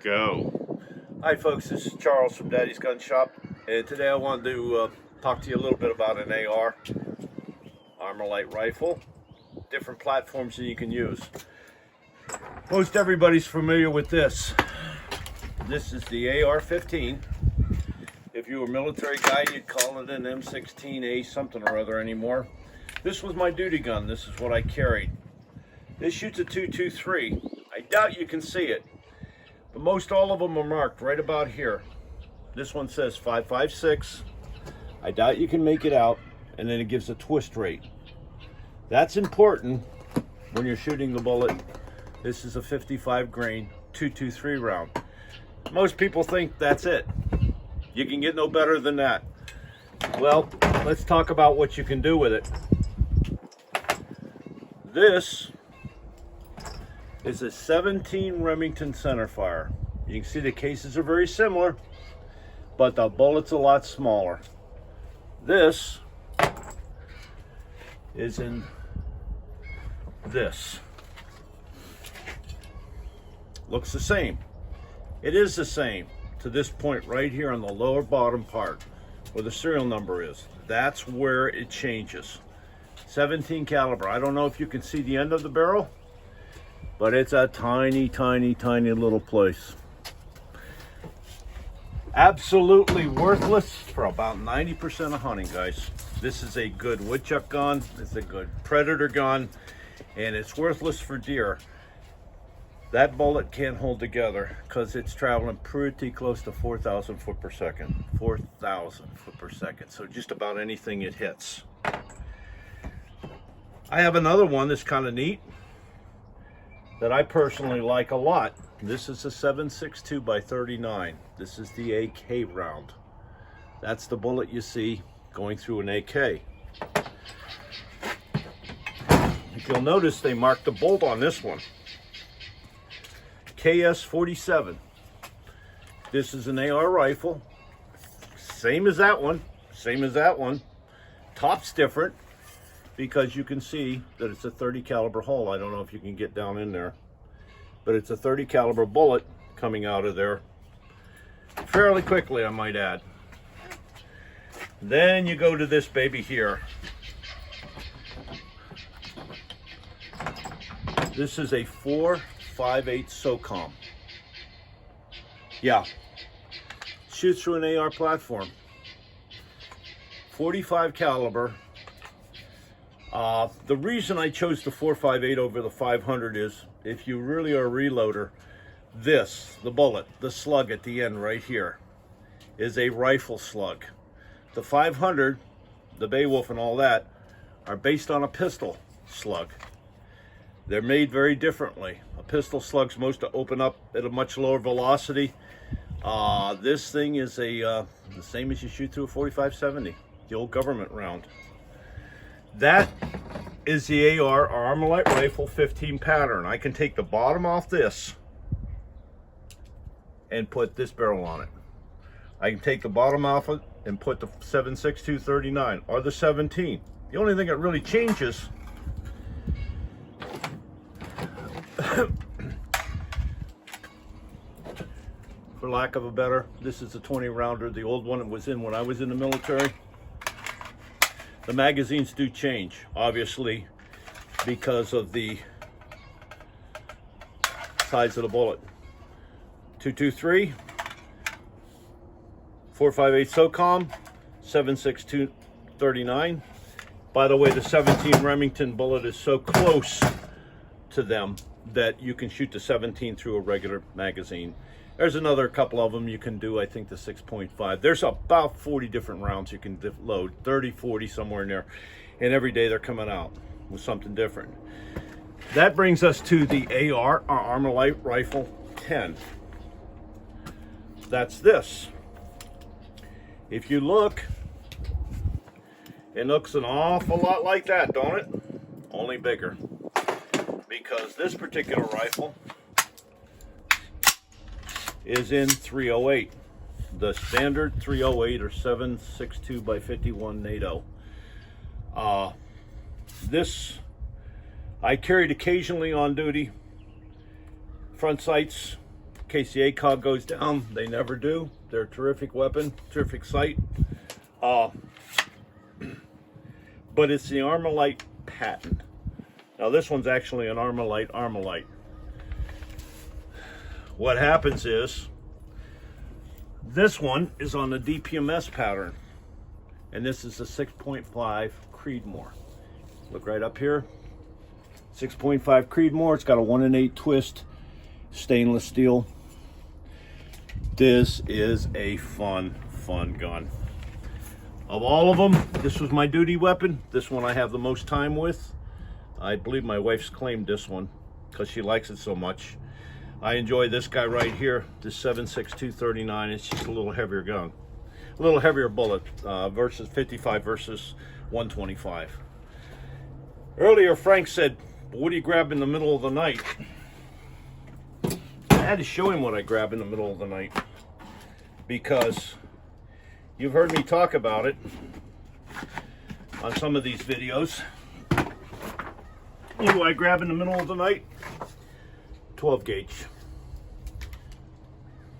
go. Hi folks, this is Charles from Daddy's Gun Shop, and today I wanted to talk to you a little bit about an AR, Armalite rifle, different platforms that you can use. Most everybody's familiar with this. This is the AR-15. If you were a military guy, you'd call it an M16A something or other anymore. This was my duty gun. This is what I carried. This shoots a .223. I doubt you can see it, but most all of them are marked right about here. This one says 5.56. I doubt you can make it out, and then it gives a twist rate. That's important when you're shooting the bullet. This is a 55 grain .223 round. Most people think that's it. You can get no better than that. Well, let's talk about what you can do with it. This is a 17 Remington centerfire. You can see the cases are very similar, but the bullet's a lot smaller. This is in this. Looks the same. It is the same to this point right here on the lower bottom part where the serial number is. That's where it changes. 17 caliber. I don't know if you can see the end of the barrel, but it's a tiny, tiny, tiny little place. Absolutely worthless for about 90% of hunting, guys. This is a good woodchuck gun, it's a good predator gun, and it's worthless for deer. That bullet can't hold together because it's traveling pretty close to 4,000 foot per second. 4,000 foot per second. So just about anything it hits. I have another one that's kind of neat that I personally like a lot. This is a 7.62 by 39. This is the AK round. That's the bullet you see going through an AK. If you'll notice, they marked the bolt on this one. KS-47. This is an AR rifle. Same as that one. Same as that one. Top's different because you can see that it's a 30 caliber hole. I don't know if you can get down in there, but it's a 30 caliber bullet coming out of there fairly quickly, I might add. Then you go to this baby here. This is a 4.58 SOCOM. Yeah, shoots through an AR platform. 45 caliber. The reason I chose the 4.58 over the 500 is if you really are a reloader, this, the bullet, the slug at the end right here, is a rifle slug. The 500, the Beowulf and all that, are based on a pistol slug. They're made very differently. A pistol slug's supposed to open up at a much lower velocity. This thing is the same as you shoot through a 45-70, the old government round. That is the AR Armalite Rifle 15 pattern. I can take the bottom off this and put this barrel on it. I can take the bottom off it and put the 7.62 39 or the 17. The only thing that really changes for lack of a better, this is a 20 rounder. The old one it was in when I was in the military. The magazines do change, obviously, because of the size of the bullet. 223, 4.58 SOCOM, 7.62 39. By the way, the 17 Remington bullet is so close to them that you can shoot the 17 through a regular magazine. There's another couple of them you can do, I think the 6.5. There's about 40 different rounds you can load, 30, 40, somewhere in there. And every day they're coming out with something different. That brings us to the AR, our Armalite Rifle 10. That's this. If you look, it looks an awful lot like that, don't it? Only bigger. Because this particular rifle is in 308, the standard 308 or 7.62 by 51 NATO. This I carried occasionally on duty. Front sights in case the ACOG goes down. They never do. They're a terrific weapon, terrific sight. But it's the Armalite patent. Now this one's actually an Armalite. What happens is, this one is on the DPMS pattern, and this is the 6.5 Creedmoor. Look right up here, 6.5 Creedmoor. It's got a 1 in 8 twist, stainless steel. This is a fun gun. Of all of them, this was my duty weapon. This one I have the most time with. I believe my wife's claimed this one because she likes it so much. I enjoy this guy right here, the 7.62 It's just a little heavier gun, a little heavier bullet versus 55 versus 125. Earlier, Frank said, "What do you grab in the middle of the night?" I had to show him what I grab in the middle of the night because you've heard me talk about it on some of these videos. What do I grab in the middle of the night? 12 gauge.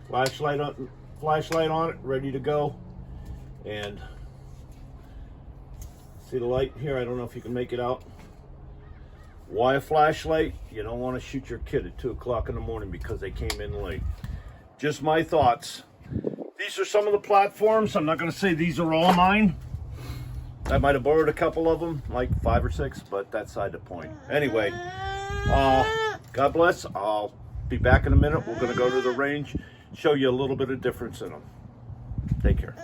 Flashlight on it, ready to go. And see the light here? I don't know if you can make it out. Why a flashlight? You don't want to shoot your kid at 2 o'clock in the morning because they came in late. Just my thoughts. These are some of the platforms. I'm not going to say these are all mine. I might have borrowed a couple of them, like 5 or 6, but that's side the point. Anyway, God bless. I'll be back in a minute. We're going to go to the range, show you a little bit of difference in them. Take care.